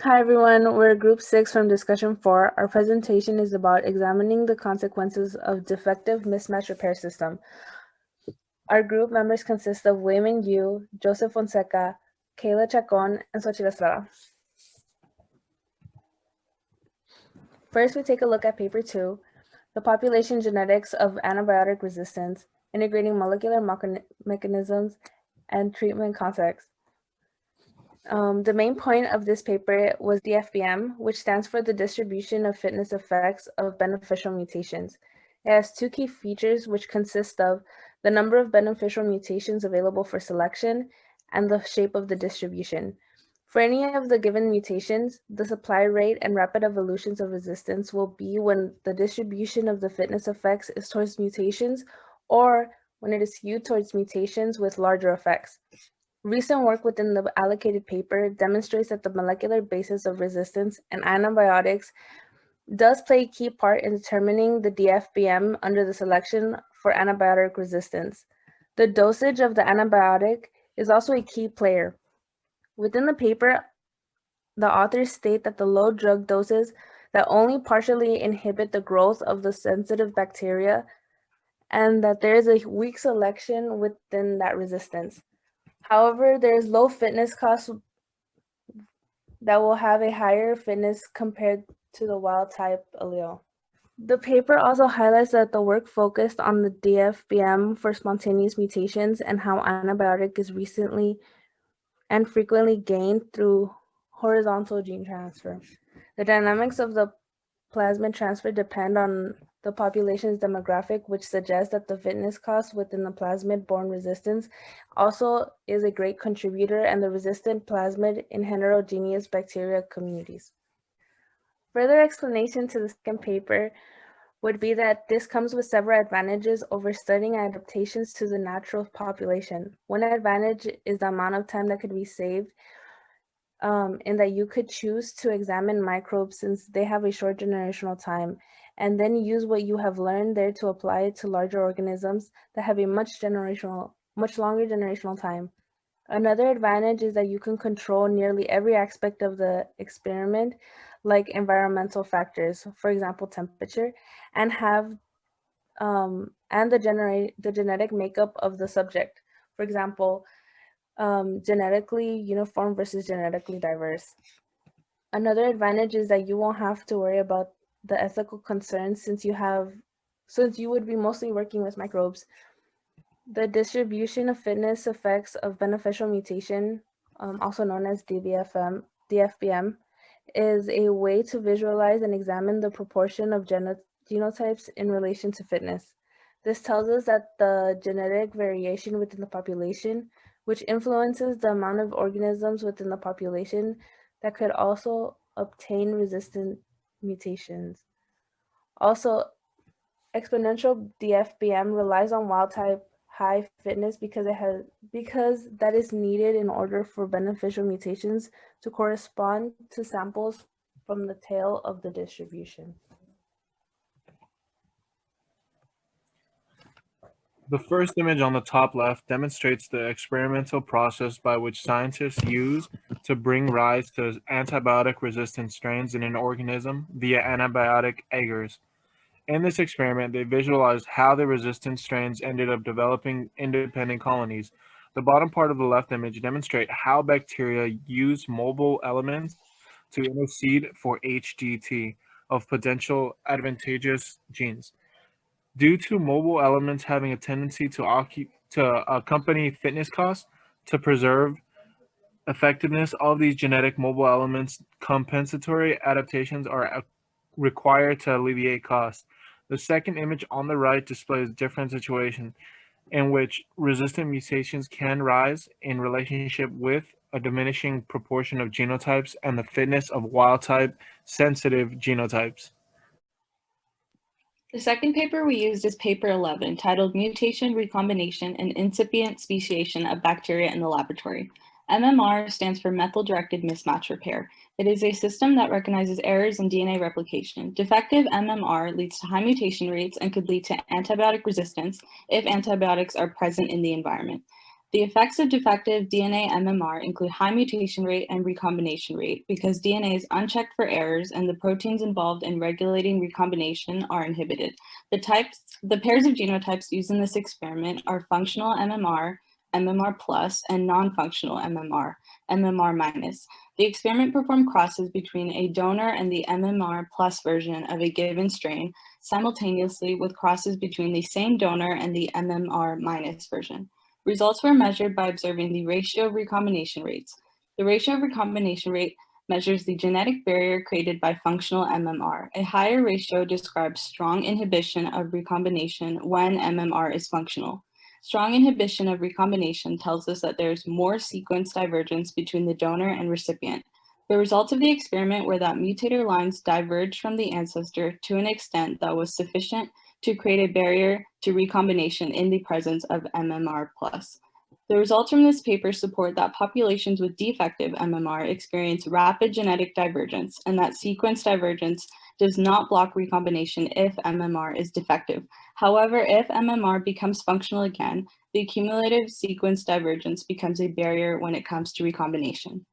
Hi everyone, we're Group 6 from Discussion 4. Our presentation is about examining the consequences of defective mismatch repair system. Our group members consist of Wei-Ming Yu, Joseph Fonseca, Kayla Chacon, and Xochitl Estrada. First, we take a look at paper 2, the population genetics of antibiotic resistance, integrating molecular mechanisms and treatment context. The main point of this paper was DFBM, which stands for the distribution of fitness effects of beneficial mutations. It has two key features, which consist of the number of beneficial mutations available for selection and the shape of the distribution. For any of the given mutations, the supply rate and rapid evolutions of resistance will be when the distribution of the fitness effects is towards mutations or when it is skewed towards mutations with larger effects. Recent work within the allocated paper demonstrates that the molecular basis of resistance and antibiotics does play a key part in determining the DFBM under the selection for antibiotic resistance. The dosage of the antibiotic is also a key player. Within the paper, the authors state that the low drug doses that only partially inhibit the growth of the sensitive bacteria and that there is a weak selection within that resistance. However, there is low fitness cost that will have a higher fitness compared to the wild type allele. The paper also highlights that the work focused on the DFBM for spontaneous mutations and how antibiotic is recently and frequently gained through horizontal gene transfer. The dynamics of the plasmid transfer depend on the population's demographic, which suggests that the fitness cost within the plasmid-borne resistance also is a great contributor and the resistant plasmid in heterogeneous bacteria communities. Further explanation to the second paper would be that this comes with several advantages over studying adaptations to the natural population. One advantage is the amount of time that could be saved in that you could choose to examine microbes since they have a short generational time, and then use what you have learned there to apply it to larger organisms that have a much longer generational time. Another advantage is that you can control nearly every aspect of the experiment, like environmental factors, for example, temperature, and have and the genetic makeup of the subject. For example, genetically uniform versus genetically diverse. Another advantage is that you won't have to worry about the ethical concerns since you would be mostly working with microbes. The distribution of fitness effects of beneficial mutation, also known as DFBM, is a way to visualize and examine the proportion of genotypes in relation to fitness. This tells us that the genetic variation within the population, which influences the amount of organisms within the population that could also obtain resistant mutations. Also, exponential DFBM relies on wild-type high fitness because that is needed in order for beneficial mutations to correspond to samples from the tail of the distribution. The first image on the top left demonstrates the experimental process by which scientists use to bring rise to antibiotic-resistant strains in an organism via antibiotic agars. In this experiment, they visualized how the resistant strains ended up developing independent colonies. The bottom part of the left image demonstrates how bacteria use mobile elements to intercede for HGT of potential advantageous genes. Due to mobile elements having a tendency to accompany fitness costs to preserve effectiveness, all of these genetic mobile elements compensatory adaptations are required to alleviate costs. The second image on the right displays a different situation in which resistant mutations can rise in relationship with a diminishing proportion of genotypes and the fitness of wild-type sensitive genotypes. The second paper we used is paper 11, titled Mutation, Recombination, and Incipient Speciation of Bacteria in the Laboratory. MMR stands for Methyl-Directed Mismatch Repair. It is a system that recognizes errors in DNA replication. Defective MMR leads to high mutation rates and could lead to antibiotic resistance if antibiotics are present in the environment. The effects of defective DNA MMR include high mutation rate and recombination rate because DNA is unchecked for errors and the proteins involved in regulating recombination are inhibited. The pairs of genotypes used in this experiment are functional MMR, MMR plus, and non-functional MMR, MMR minus. The experiment performed crosses between a donor and the MMR plus version of a given strain simultaneously with crosses between the same donor and the MMR minus version. Results were measured by observing the ratio of recombination rates. The ratio of recombination rate measures the genetic barrier created by functional MMR. A higher ratio describes strong inhibition of recombination when MMR is functional. Strong inhibition of recombination tells us that there's more sequence divergence between the donor and recipient. The results of the experiment were that mutator lines diverged from the ancestor to an extent that was sufficient to create a barrier to recombination in the presence of MMR+. The results from this paper support that populations with defective MMR experience rapid genetic divergence and that sequence divergence does not block recombination if MMR is defective. However, if MMR becomes functional again, the cumulative sequence divergence becomes a barrier when it comes to recombination.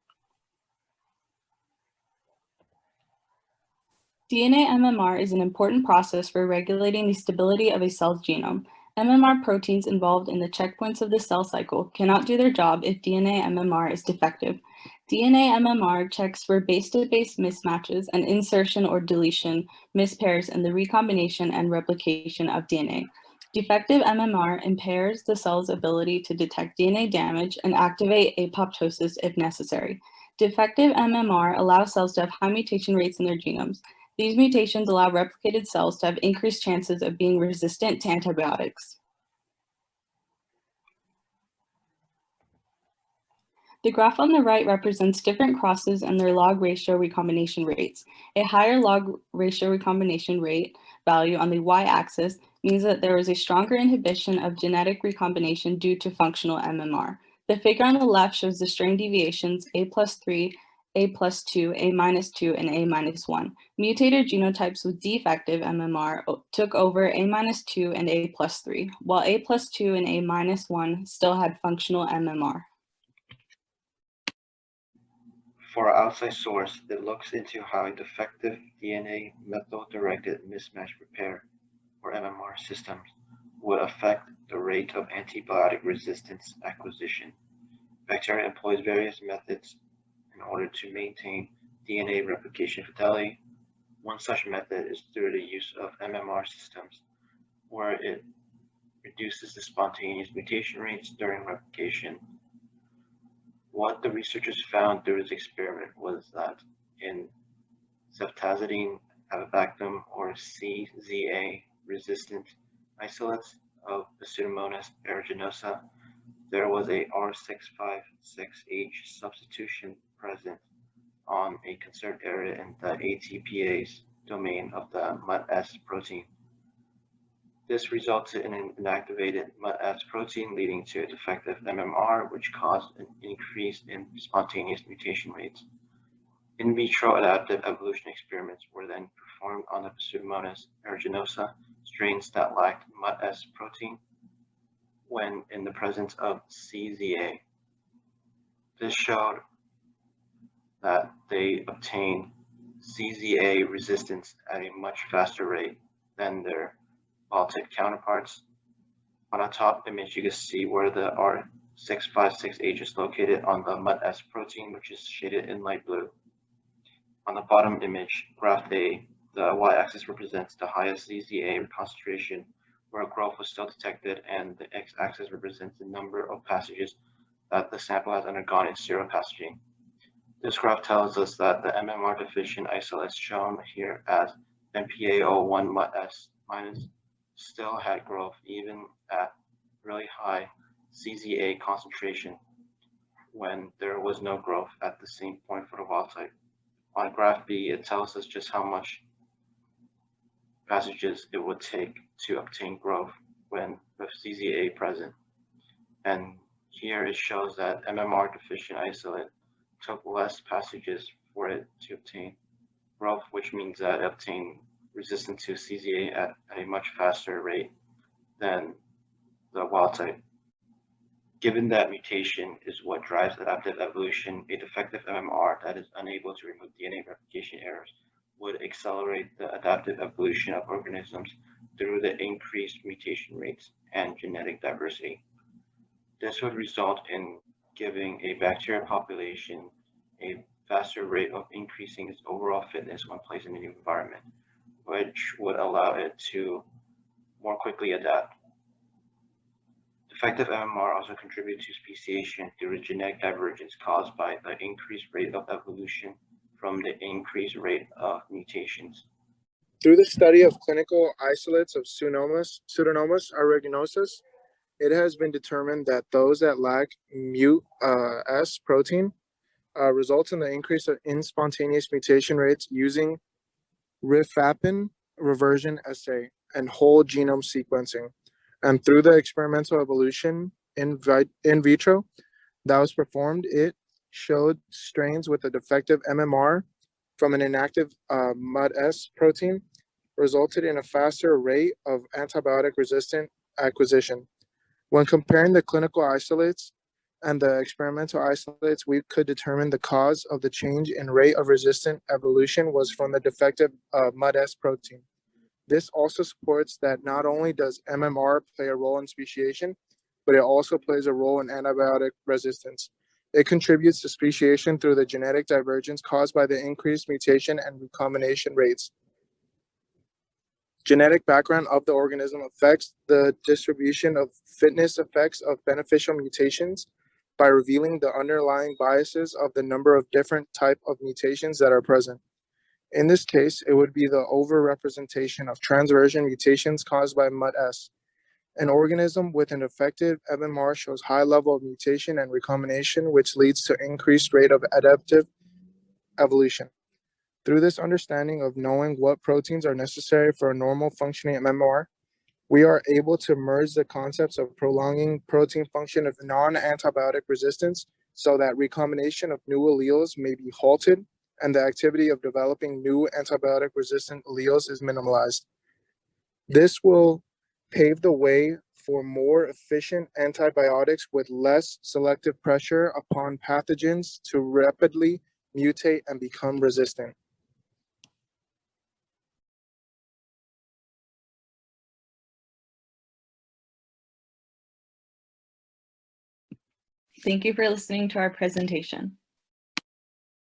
DNA MMR is an important process for regulating the stability of a cell's genome. MMR proteins involved in the checkpoints of the cell cycle cannot do their job if DNA MMR is defective. DNA MMR checks for base-to-base mismatches and insertion or deletion mispairs in the recombination and replication of DNA. Defective MMR impairs the cell's ability to detect DNA damage and activate apoptosis if necessary. Defective MMR allows cells to have high mutation rates in their genomes. These mutations allow replicated cells to have increased chances of being resistant to antibiotics. The graph on the right represents different crosses and their log ratio recombination rates. A higher log ratio recombination rate value on the y-axis means that there is a stronger inhibition of genetic recombination due to functional MMR. The figure on the left shows the strain deviations A+3, A+2, A-2, and A-1. Mutated genotypes with defective MMR took over A-2 and A+3, while A+2 and A-1 still had functional MMR. For an outside source that looks into how a defective DNA methyl-directed mismatch repair, or MMR systems, would affect the rate of antibiotic resistance acquisition. Bacteria employs various methods in order to maintain DNA replication fidelity. One such method is through the use of MMR systems, where it reduces the spontaneous mutation rates during replication. What the researchers found through this experiment was that in ceftazidime, avibactam, or CZA resistant isolates of Pseudomonas aeruginosa, there was a R656H substitution present on a conserved area in the ATPase domain of the MUT-S protein. This resulted in an inactivated MUT-S protein, leading to a defective MMR, which caused an increase in spontaneous mutation rates. In vitro adaptive evolution experiments were then performed on the Pseudomonas aeruginosa strains that lacked MUT-S protein when in the presence of CZA. This showed that they obtained CZA resistance at a much faster rate than their Baltic counterparts. On the top image, you can see where the R656H is located on the MUT-S protein, which is shaded in light blue. On the bottom image, graph A, the y-axis represents the highest CZA concentration where growth was still detected, and the x-axis represents the number of passages that the sample has undergone in seropassaging. This graph tells us that the MMR deficient isolates shown here as MPA01 MUT-S minus still had growth even at really high CZA concentration when there was no growth at the same point for the wild type. On graph B, it tells us just how much passages it would take to obtain growth when with CZA present. And here it shows that MMR deficient isolate took less passages for it to obtain growth, which means that it obtained resistance to CZA at a much faster rate than the wild type. Given that mutation is what drives adaptive evolution, a defective MMR that is unable to remove DNA replication errors would accelerate the adaptive evolution of organisms through the increased mutation rates and genetic diversity. This would result in giving a bacterial population a faster rate of increasing its overall fitness when placed in a new environment, which would allow it to more quickly adapt. Defective MMR also contributes to speciation through the genetic divergence caused by the increased rate of evolution from the increased rate of mutations. Through the study of clinical isolates of Pseudomonas aeruginosus, it has been determined that those that lack MUT-S protein results in the increase in spontaneous mutation rates using rifampin reversion assay and whole genome sequencing. And through the experimental evolution in vitro that was performed, it showed strains with a defective MMR from an inactive MUT-S protein resulted in a faster rate of antibiotic-resistant acquisition. When comparing the clinical isolates and the experimental isolates, we could determine the cause of the change in rate of resistant evolution was from the defective MUT-S protein. This also supports that not only does MMR play a role in speciation, but it also plays a role in antibiotic resistance. It contributes to speciation through the genetic divergence caused by the increased mutation and recombination rates. Genetic background of the organism affects the distribution of fitness effects of beneficial mutations by revealing the underlying biases of the number of different type of mutations that are present. In this case, it would be the overrepresentation of transversion mutations caused by MUT-S. An organism with an affected MMR shows high level of mutation and recombination, which leads to increased rate of adaptive evolution. Through this understanding of knowing what proteins are necessary for a normal functioning MMR, we are able to merge the concepts of prolonging protein function of non-antibiotic resistance so that recombination of new alleles may be halted and the activity of developing new antibiotic-resistant alleles is minimalized. This will pave the way for more efficient antibiotics with less selective pressure upon pathogens to rapidly mutate and become resistant. Thank you for listening to our presentation.